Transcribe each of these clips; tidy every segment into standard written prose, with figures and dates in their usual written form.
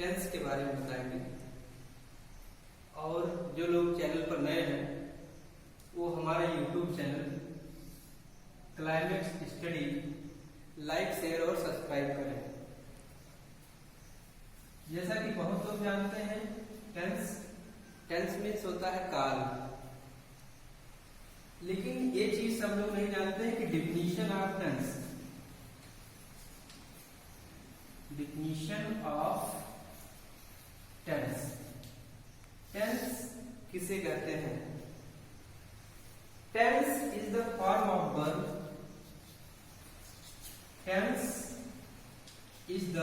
Tense के बारे में बताएंगे। और जो लोग चैनल पर नए हैं वो हमारे YouTube channel climax study like, share और सब्सक्राइब करें। जैसा कि बहुत लोग जानते हैं, टेंस मीन्स होता है काल, लेकिन ये चीज सब लोग नहीं जानते हैं कि definition of tense, definition of tense, tense किसे कहते हैं? Tense is the form of verb, tense is the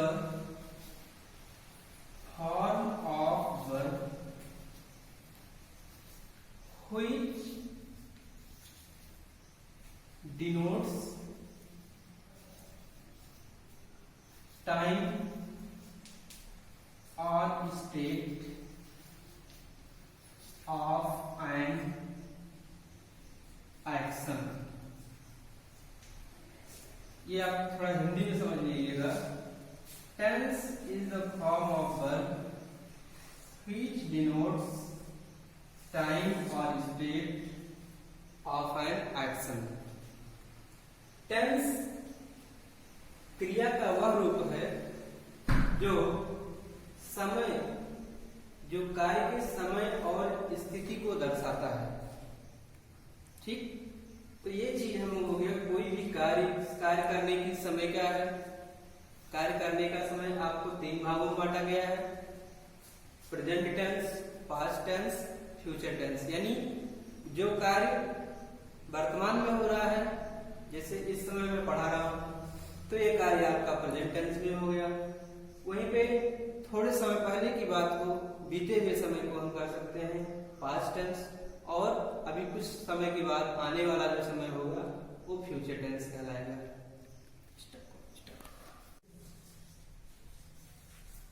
form of verb which denotes time or state of an action। ये आप थोड़ा हिंदी में समझ लीजिएगा। Tense is the form of verb which denotes time or state of an action। Tense क्रिया का वह रूप है जो समय, जो कार्य के समय और स्थिति को दर्शाता है। ठीक, तो ये चीज हम हो गया। कोई भी कार्य करने की समय क्या है? कार्य करने का समय आपको 3 भागों में बांटा गया है, present tense, past tense, future tense. यानी जो कार्य वर्तमान में हो रहा है, जैसे इस समय मैं पढ़ा रहा हूं, तो ये कार्य आपका प्रेजेंट टेंस में हो गया। वहीं पे थोड़े समय पहले की बात को, बीते हुए समय को हम कर सकते हैं पास्ट टेंस, और अभी कुछ समय के बाद आने वाला जो समय होगा वो फ्यूचर टेंस कहलाएगा।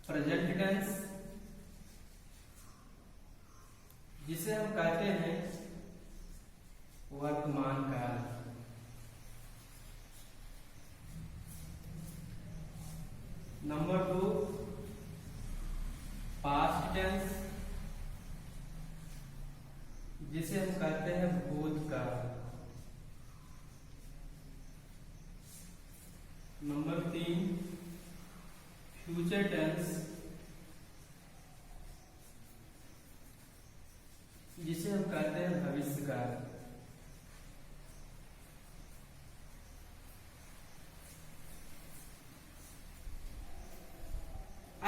प्रेजेंट टेंस जिसे हम कहते हैं वर्तमान काल, नंबर 2 पास्ट टेंस जिसे हम कहते हैं भूतकाल, नंबर 3 फ्यूचर टेंस जिसे हम कहते हैं भविष्यकाल।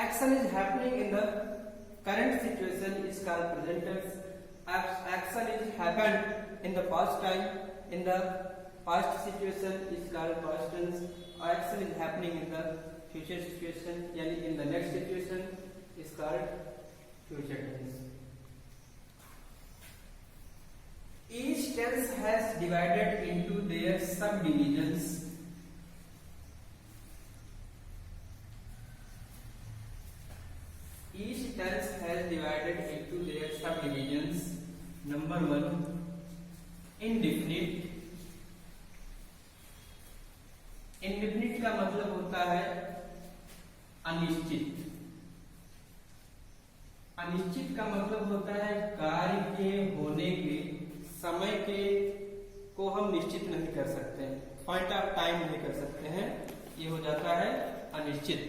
Action is happening in the current situation is called present tense. Action is happened in the past time, in the past situation is called past tense. Action is happening in the future situation, यानी in the next situation is called future tense. Each tense has divided into their subdivisions. Each tense has divided into their subdivisions. Number 1 indefinite। indefinite का मतलब होता है अनिश्चित। अनिश्चित का मतलब होता है कार्य के होने के समय के को हम निश्चित नहीं कर सकते हैं, पॉइंट ऑफ टाइम नहीं कर सकते हैं, ये हो जाता है अनिश्चित।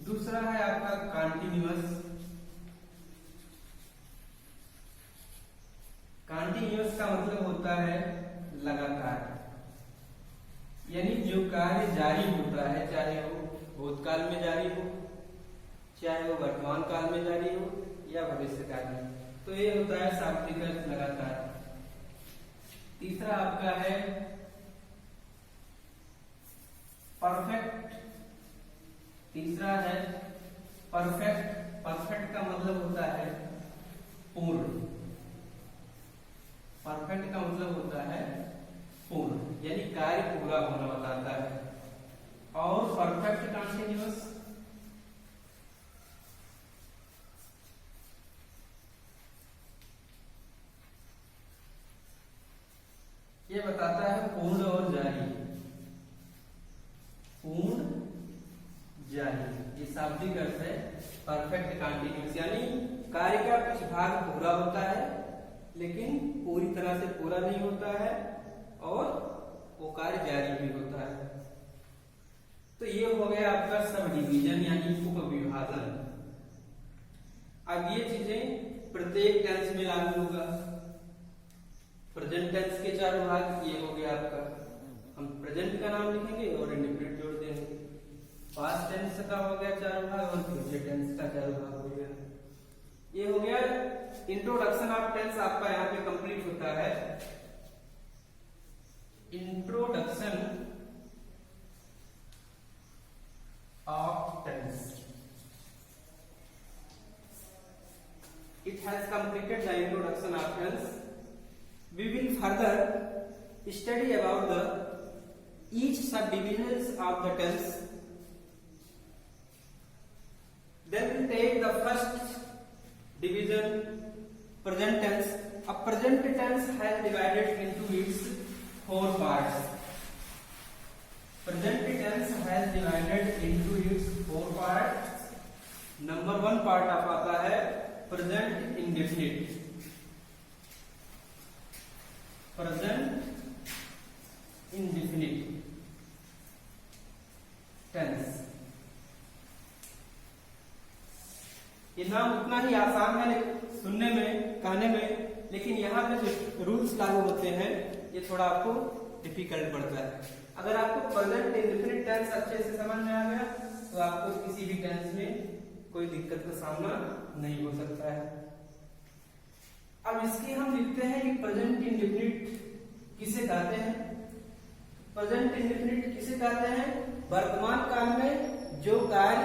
दूसरा है आपका कॉन्टिन्यूअस। कॉन्टिन्यूअस का मतलब होता है लगातार, यानी जो कार्य जारी होता है, चाहे वो भूतकाल में जारी हो, चाहे वो वर्तमान काल में जारी हो या भविष्य काल में, तो ये होता है शाब्दिक लगातार। तीसरा आपका है परफेक्ट। तीसरा है परफेक्ट। परफेक्ट का मतलब होता है पूर्ण। परफेक्ट का मतलब होता है पूर्ण, यानी कार्य पूरा होना बताता है। और परफेक्ट कंटिन्यूअस ये बताता है पूर्ण और जारी। शाब्दिक अर्थ है परफेक्ट कंटिन्यूअस, यानी कार्य का कुछ भाग पूरा होता है लेकिन पूरी तरह से पूरा नहीं होता है और वो कार्य जारी भी होता है। तो ये हो गया आपका सब डिवीजन यानी उपविभाजन। अब ये चीजें प्रत्येक टेंस में लागू होगा। प्रेजेंट टेंस के चार भाग ये हो गया आपका, हम प्रेजेंट का नाम लिखेंगे और इंडेफिनिट जोड़ देंगे। पास्ट टेंस का हो गया चार भाग और फ्यूचर टेंस का चार भाग हो गया। ये हो गया इंट्रोडक्शन ऑफ टेंस, आपका यहाँ पे कंप्लीट होता है। Introduction of tense, it has completed the introduction of tense. We will further study about the each subdivisions of the tense. Then we take the first division, present tense. A present tense has divided into its four parts. Present tense has divided into its four parts. Number one part आप आता है present indefinite. Present indefinite tense, ये नाम उतना ही आसान है सुनने में, कहने में, लेकिन यहाँ पे जो रूल्स लागू होते हैं ये थोड़ा आपको डिफिकल्ट पड़ता है। अगर आपको प्रेजेंट इंडेफिनिट टेंस अच्छे से समझ में आ गया तो आपको किसी भी टेंस में कोई दिक्कत का सामना नहीं हो सकता है। अब इसकी हम लिखते हैं कि प्रेजेंट इंडेफिनिट किसे कहते हैं। प्रेजेंट इंडेफिनिट किसे कहते हैं? वर्तमान काल में जो कार्य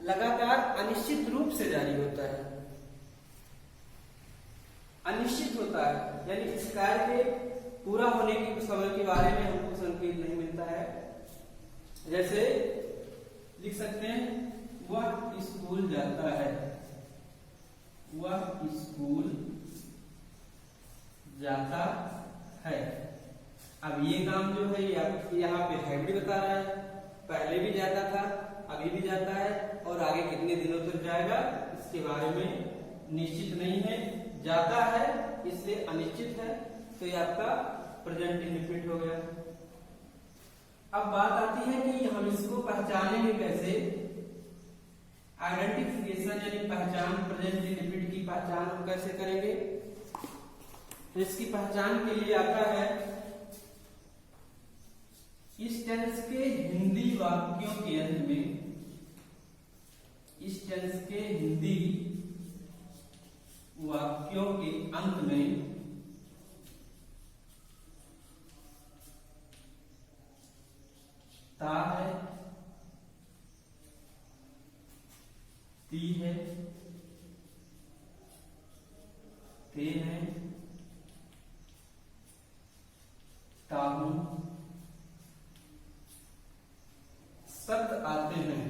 लगातार अनिश्चित रूप से जारी होता है, अनिश्चित होता है, यानी इस कार्य के पूरा होने के समय के बारे में हमको संकेत नहीं मिलता है। जैसे लिख सकते हैं वह स्कूल जाता है, वह स्कूल जाता है। अब ये काम जो है यहाँ पे हैड भी बता रहा है, पहले भी जाता था, अभी भी जाता है और आगे कितने दिनों तक जाएगा इसके बारे में निश्चित नहीं है। जाता है इसलिए अनिश्चित है, तो ये आपका प्रेजेंट इंडेफिनिट हो गया। अब बात आती है कि हम इसको पहचानेंगे कैसे। आइडेंटिफिकेशन यानी पहचान, प्रेजेंट इंडेफिनिट की पहचान हम कैसे करेंगे। तो इसकी पहचान के लिए आता है इस टेंस के हिंदी वाक्यों के अंत में, इस टेंस के हिंदी वाक्यों के अंत में ता है, ती है, ते है, ताहू शब्द आते हैं।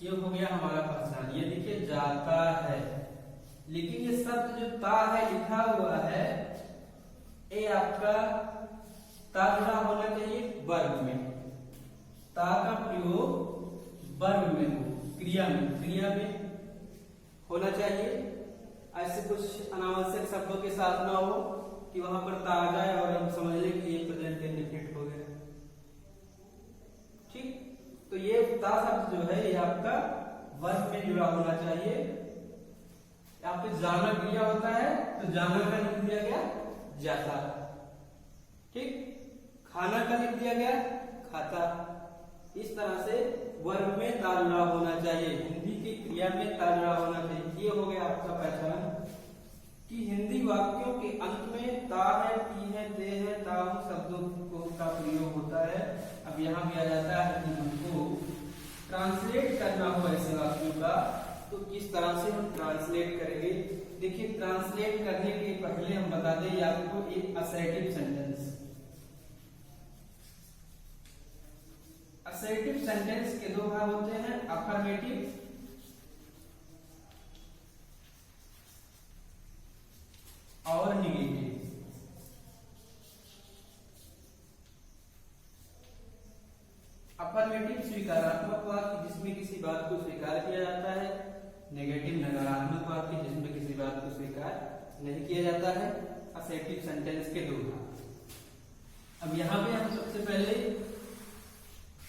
ये हो गया हमारा पहचान। ये देखिए जाता है, लेकिन ये शब्द जो ता है लिखा हुआ है, ये आपका ता जुड़ा होना चाहिए वर्ब में। ता का प्रयोग वर्ब में हो, क्रिया में होना चाहिए। ऐसे कुछ अनावश्यक शब्दों के साथ ना हो कि वहां पर ता आ जाए और हम समझ लें कि ये प्रेजेंट इंडेफिनिट हो गया। ठीक, तो ये ता शब्द जो है ये आपका वर्ब में जुड़ा होना चाहिए। यहाँ पे जाना क्रिया होता है तो जाना का लिख दिया गया जाता। ठीक, खाना का लिख दिया गया खाता। इस तरह से वर्ब में ता जुड़ा होना चाहिए, हिंदी की क्रिया में ता जुड़ा होना चाहिए। ये हो गया आपका पहचान कि हिंदी वाक्यों के अंत में ता है, ती है, ते है, ताहू शब्दों का प्रयोग होता है। अब यहाँ भी आ जाता है कि हमको ट्रांसलेट करना हो ऐसे वाक्यों का, तो किस तरह से हम ट्रांसलेट करेंगे। देखिए, ट्रांसलेट करने के पहले हम बता दें आपको एक असर्टिव सेंटेंस। असर्टिव सेंटेंस के दो भाग होते हैं, अफर्मेटिव और निगेटिव। अफर्मेटिव स्वीकारात्मक वाक्य जिसमें किसी बात को स्वीकार किया जाता है, नेगेटिव नकारात्मक वाक्य जिसमें किसी बात को स्वीकार नहीं किया जाता है। असर्टिव सेंटेंस के दो भाग। अब यहाँ पे हम सबसे पहले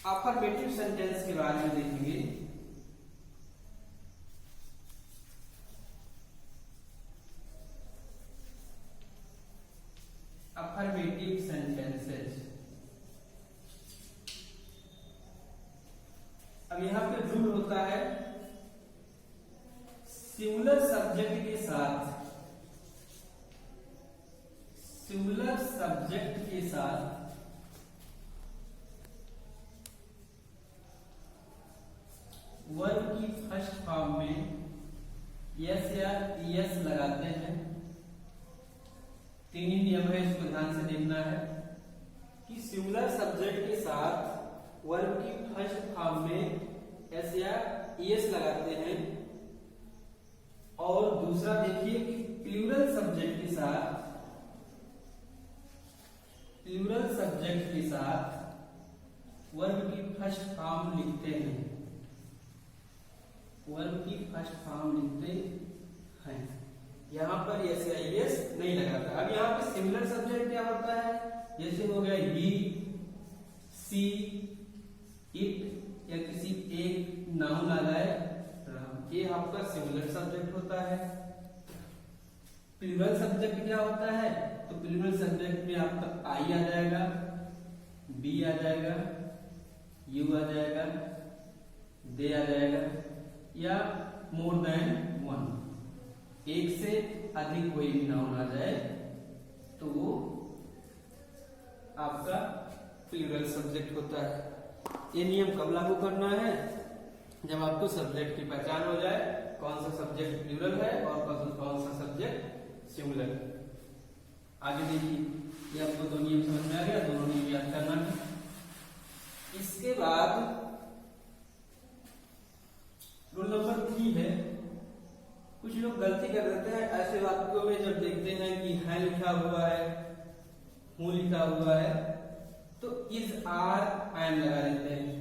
अफर्मेटिव सेंटेंस के बारे में देखेंगे। Affirmative sentences. अब यहाँ पे रूल होता है सिंगुलर सब्जेक्ट के साथ, सिंगुलर सब्जेक्ट के साथ वर्ब की फर्स्ट फॉर्म में यस या ईएस लगाते हैं। तीन ही नियम है, इसको ध्यान से देखना है कि सिंगुलर सब्जेक्ट के साथ वर्ब की फर्स्ट फॉर्म में एस या ईएस लगाते हैं। और दूसरा देखिए कि प्लूरल सब्जेक्ट के साथ, प्लूरल सब्जेक्ट के साथ वर्ब की फर्स्ट फॉर्म लिखते हैं, वर्ब की फर्स्ट फॉर्म लिखते हैं। यहाँ पर यस या ईएस नहीं लगाता। अब यहाँ पे सिमिलर सब्जेक्ट क्या होता है, जैसे हो गया ही, सी, इट या किसी एक नाउन आ जाए, ये आपका सिमिलर सब्जेक्ट होता है। प्लूरल सब्जेक्ट क्या होता है, तो प्लूरल सब्जेक्ट में आपका आई आ जाएगा, बी आ जाएगा, यू आ जाएगा, दे आ जाएगा, या मोर देन वन, एक से अधिक कोई भी नाउन आ जाए तो वो आपका प्लूरल सब्जेक्ट होता है। ये नियम कब लागू करना है, जब आपको सब्जेक्ट की पहचान हो जाए, कौन सा सब्जेक्ट प्लूरल है और कौन सा सब्जेक्ट सिंगुलर। आगे देखिए, ये आपको दो नियम समझ में आ गया, दोनों नियम याद करना है। इसके बाद रूल नंबर 3 है, कुछ लोग गलती कर देते हैं ऐसे वाक्यों में, जब देखते हैं कि है लिखा हुआ है, हूं लिखा हुआ है, तो इज आर एम लगा देते हैं,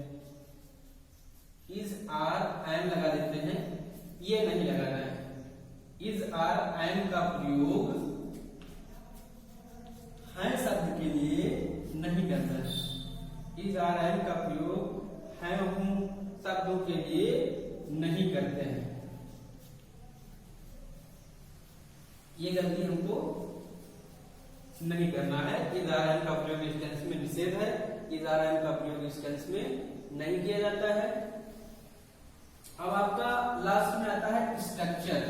इज आर एम लगा देते हैं। ये नहीं लगाना है। इज आर एम का प्रयोग है शब्द के लिए नहीं करना है। इज आर एम का प्रयोग है हूं शब्दों के लिए नहीं करते हैं। ये गलती हमको नहीं करना है। इज आर एम का प्रयोग इस टेंस में निषेध है, इज आर एम का प्रयोग इस टेंस में नहीं किया जाता है। अब आपका लास्ट में आता है स्ट्रक्चर,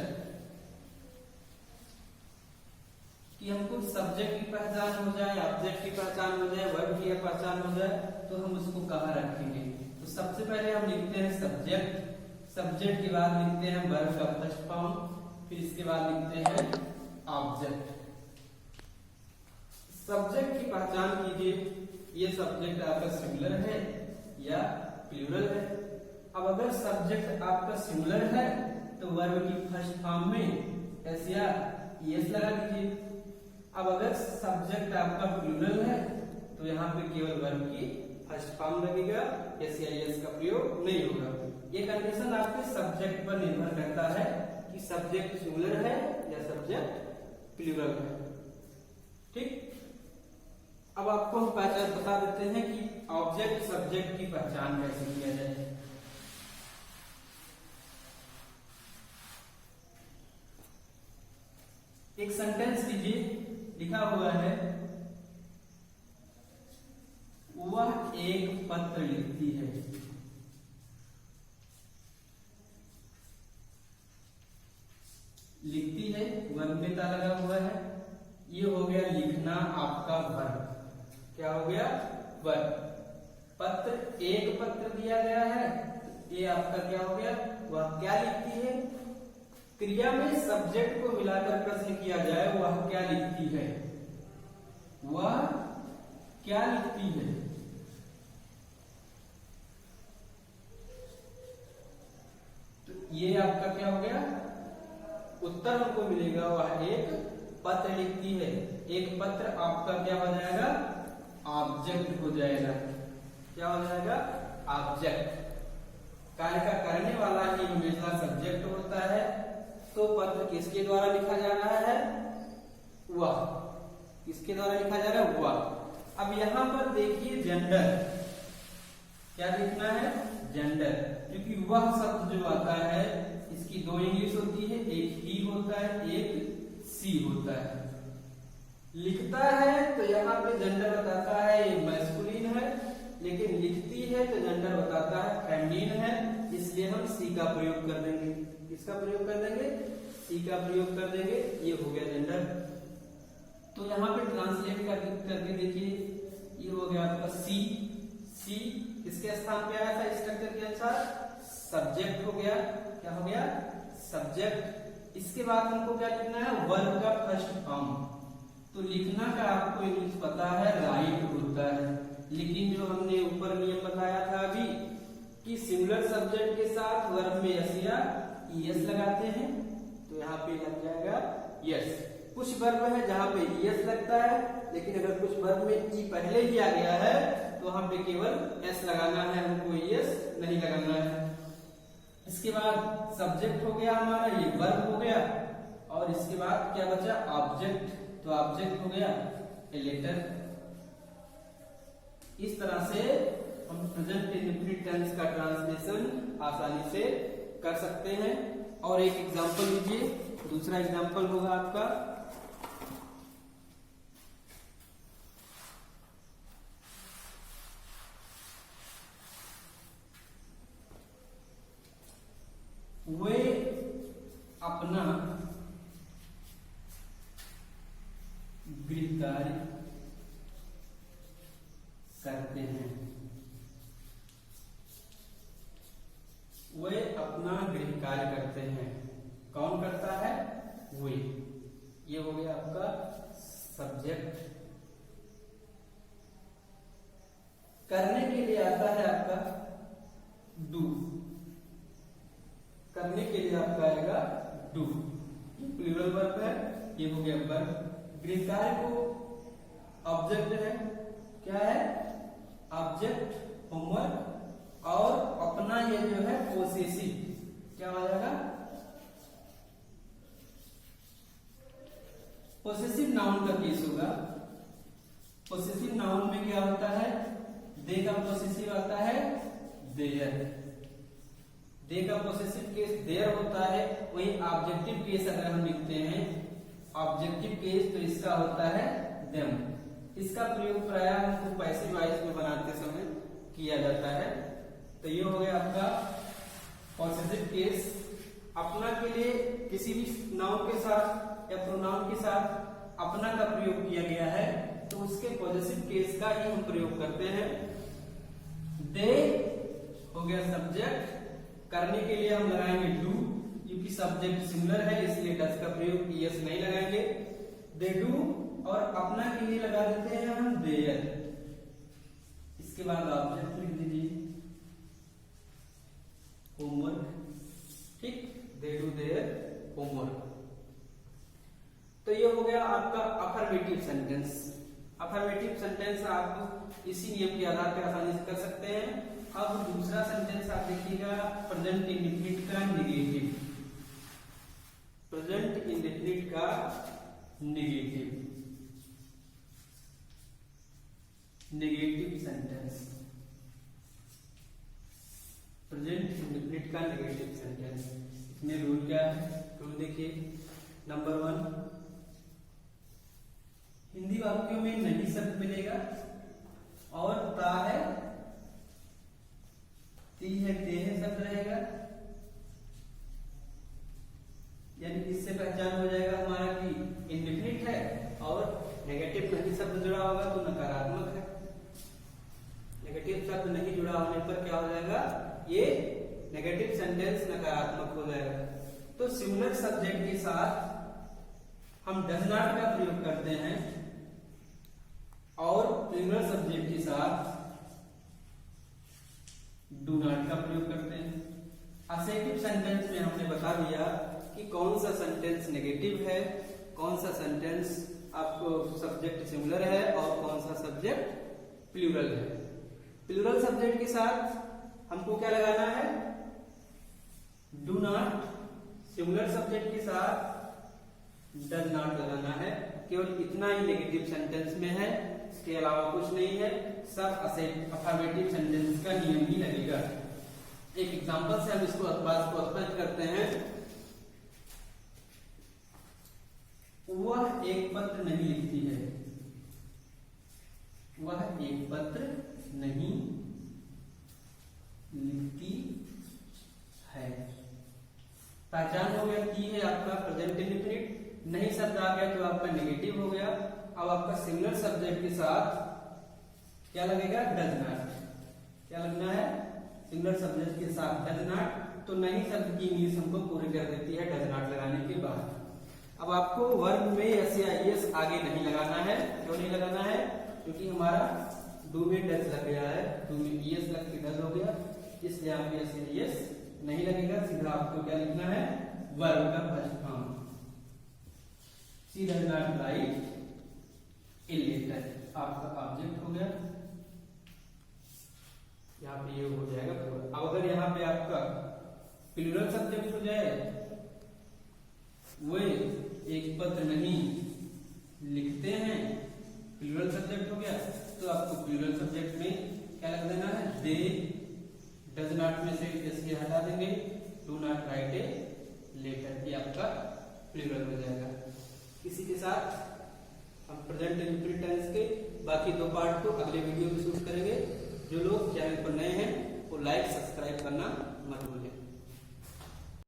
कि हमको सब्जेक्ट की पहचान हो जाए, ऑब्जेक्ट की पहचान हो जाए, वर्ब की पहचान हो जाए, तो हम उसको कहाँ रखेंगे। तो सबसे पहले हम लिखते हैं सब्जेक्ट, सब्जेक्ट के बाद लिखते हैं वर्ब का फर्स्ट फॉर्म, फिर इसके बाद लिखते हैं ऑब्जेक्ट। सब्जेक्ट की पहचान कीजिए, ये सब्जेक्ट आपका सिंगुलर है या प्लूरल है। अब अगर सब्जेक्ट आपका सिंगुलर है तो वर्ब की फर्स्ट फॉर्म में एस या ईएस लगा दीजिए। अब अगर सब्जेक्ट आपका प्लूरल है तो यहाँ पे केवल वर्ब की फर्स्ट फॉर्म लगेगा, एस या ईएस का प्रयोग नहीं होगा। ये कंडीशन आपके सब्जेक्ट पर निर्भर करता है कि सब्जेक्ट सिंगुलर है या सब्जेक्ट प्लूरल है। ठीक, अब आपको हम पहचान बता देते हैं कि ऑब्जेक्ट सब्जेक्ट की पहचान कैसे किया जाए। एक सेंटेंस लीजिए, लिखा हुआ है वह एक पत्र लिखती है। लिखती है वर्ब में ता लगा हुआ है, ये हो गया लिखना आपका वर्ब। क्या हो गया, वर्ब। पत्र, एक पत्र दिया गया है, ये आपका क्या हो गया, वह क्या लिखती है। क्रिया में सब्जेक्ट को मिलाकर प्रश्न किया जाए, वह क्या लिखती है, वह क्या लिखती है। तो ये आपका क्या हो गया, उत्तर हमको मिलेगा वह एक पत्र लिखती है। एक पत्र आपका क्या हो जाएगा, ऑब्जेक्ट हो जाएगा। क्या हो जाएगा, ऑब्जेक्ट, कार्य का करने वाला ही हमेशा सब्जेक्ट होता है। तो पत्र किसके द्वारा लिखा जा रहा है? वह। किसके द्वारा लिखा जा रहा है? वह। अब यहां पर देखिए जेंडर, क्या लिखना है? जेंडर, क्योंकि वह शब्द जो आता है इसकी दो इंग्लिश होती है, एक ही होता है, एक सी होता है। लिखता है तो यहाँ पे जेंडर बताता है ये मैस्कुलिन है, लेकिन लिखती है तो जेंडर बताता है फेमिनिन है, इसलिए हम सी का प्रयोग कर देंगे। किसका प्रयोग कर देंगे? सी का प्रयोग कर देंगे। ये हो गया जेंडर। तो यहाँ पे ट्रांसलेट करके देखिए, ये हो गया आपका सी। सी किसके स्थान पे आया था स्ट्रक्चर के अनुसार? सब्जेक्ट हो गया। क्या हो गया? सब्जेक्ट। इसके बाद हमको क्या लिखना है? वर्ब का फर्स्ट फॉर्म। तो लिखना का आपको इंग्लिश पता है, राइट होता है, लेकिन जो हमने ऊपर नियम बताया था अभी कि सिंगुलर सब्जेक्ट के साथ वर्ब में एस या ईएस लगाते हैं, तो यहाँ पे लग जाएगा यस। कुछ वर्ब है जहाँ पे ईएस लगता है, लेकिन अगर कुछ वर्ब में ई पहले ही आ गया है तो वहां पे केवल एस लगाना है, हमको ईएस नहीं लगाना है। इसके बाद सब्जेक्ट हो गया हमारा, ये वर्ब हो गया, और इसके बाद क्या बचा? ऑब्जेक्ट। तो ऑब्जेक्ट हो गया ए लेटर। इस तरह से हम प्रेजेंट इंडेफिनिट टेंस का ट्रांसलेशन आसानी से कर सकते हैं। और एक एग्जांपल लीजिए, दूसरा एग्जांपल होगा आपका वे अपना गृह कार्य करते हैं। वे अपना गृह कार्य करते हैं। कौन करता है? वे। ये हो गया आपका सब्जेक्ट। करने के लिए आता है आपका डू। करने के लिए आपका आएगा डू। ये प्लूरल वर्ब है, ये हो गया वर्ब। गृह कार्य को ऑब्जेक्ट है, क्या है? ऑब्जेक्ट, होमवर्क, और अपना ये जो है पोसेसिव, क्या हो जाएगा? पोसेसिव नाउन का केस होगा। पोसेसिव नाउन में क्या होता है? दे का पोसेसिव आता है देयर। दे का पोसेसिव केस देयर होता है। वही ऑब्जेक्टिव केस अगर हम लिखते हैं, ऑब्जेक्टिव केस, तो इसका होता है देम। इसका प्रयोग प्राय हमको पैसिव वॉइस में बनाते समय किया जाता है। तो ये हो गया आपका पॉसेसिव केस। अपना के लिए किसी भी नाउन के साथ या प्रोनाउन के साथ अपना का प्रयोग किया गया है, तो उसके पॉसेसिव केस का ही हम प्रयोग करते हैं। दे हो गया सब्जेक्ट। करने के लिए हम लगाएंगे डू, क्योंकि सब्जेक्ट सिंगुलर है इसलिए डस का प्रयोग ईएस नहीं लगाएंगे। दे डू, और अपना के लिए लगा देते हैं हम देयर। इसके बाद ऑब्जेक्ट लिख दीजिए होमवर्क। ठीक, दे डू देयर होमवर्क। तो ये हो गया आपका अफर्मेटिव सेंटेंस। अफर्मेटिव सेंटेंस आप इसी नियम के आधार पर आसानी से कर सकते हैं। अब दूसरा सेंटेंस आप देखिएगा, प्रेजेंट इंडेफिनिट का नेगेटिव। प्रेजेंट इंडेफिनिट का negative, negative sentence. Present indefinite का नेगेटिव सेंटेंस। इसमें रूल क्या है? रूल देखिए, नंबर 1, हिंदी वाक्यों में नहीं शब्द मिलेगा, और ता है, ती है, ते है शब्द रहेगा। यानी इससे पहचान हो जाएगा हमारा कि इंडेफिनिट है, और नेगेटिव नहीं शब्द जुड़ा होगा तो नकारात्मक है। नेगेटिव शब्द नहीं जुड़ा होने पर क्या हो जाएगा? ये नेगेटिव सेंटेंस नकारात्मक हो जाएगा। तो सिंगुलर सब्जेक्ट के साथ हम डज नॉट का प्रयोग करते हैं, और प्लूरल सब्जेक्ट के साथ डू नॉट का प्रयोग करते हैं। असेटिव सेंटेंस में हमने बता दिया कि कौन सा सेंटेंस नेगेटिव है, कौन सा सेंटेंस आपको सब्जेक्ट सिंगुलर है, और कौन सा सब्जेक्ट प्लूरल है। प्लूरल सब्जेक्ट के साथ हमको क्या लगाना है, डू नॉट, सिंगुलर सब्जेक्ट के साथ डज नॉट लगाना है। केवल इतना ही नेगेटिव सेंटेंस में है, इसके अलावा कुछ नहीं है, सब अफर्मेटिव सेंटेंस का नियम ही लगेगा। एक एग्जांपल से हम इसको बात को स्पष्ट करते हैं। वह एक पत्र नहीं लिखती है, वह एक पत्र नहीं लिखती है। पहचान हो गया, की है आपका प्रेजेंट इंडेफिनिट, नहीं शब्द आ गया तो आपका नेगेटिव हो गया। अब आपका सिंगुलर सब्जेक्ट के साथ क्या लगेगा, डज नॉट। क्या लगना है, सिंगुलर सब्जेक्ट के साथ डज नॉट। तो नहीं शब्द की इंग्लिश हमको पूरी कर देती है डज नॉट लगाने के बाद। अब आपको वर्ब में एस या ईएस आगे नहीं लगाना है। क्यों नहीं लगाना है, क्योंकि हमारा डू में डज लग गया है, डू में ईएस लग के डज हो गया, इसलिए आपको एस या ईएस नहीं लगेगा। सीधा आपको क्या लिखना है, वर्ब का first form, she does not write a letter, आपका ऑब्जेक्ट हो गया। यहाँ पे ये हो जाएगा पूरा। अब अगर यहाँ पे आपका प्लूरल सब्जेक्ट हो जाए, वे एक पत्र नहीं लिखते हैं, प्लूरल सब्जेक्ट हो गया, तो आपको प्लूरल सब्जेक्ट में क्या लग देना है, दे। डज नॉट में से इसके हटा देंगे, do not write a letter, ये आपका प्लूरल हो जाएगा। इसी के साथ हम प्रेजेंट इंडेफिनिट टेंस के बाकी दो पार्ट को अगले वीडियो में शूट करेंगे। जो लोग चैनल पर नए हैं वो लाइक सब्सक्राइब करना मत भूलें।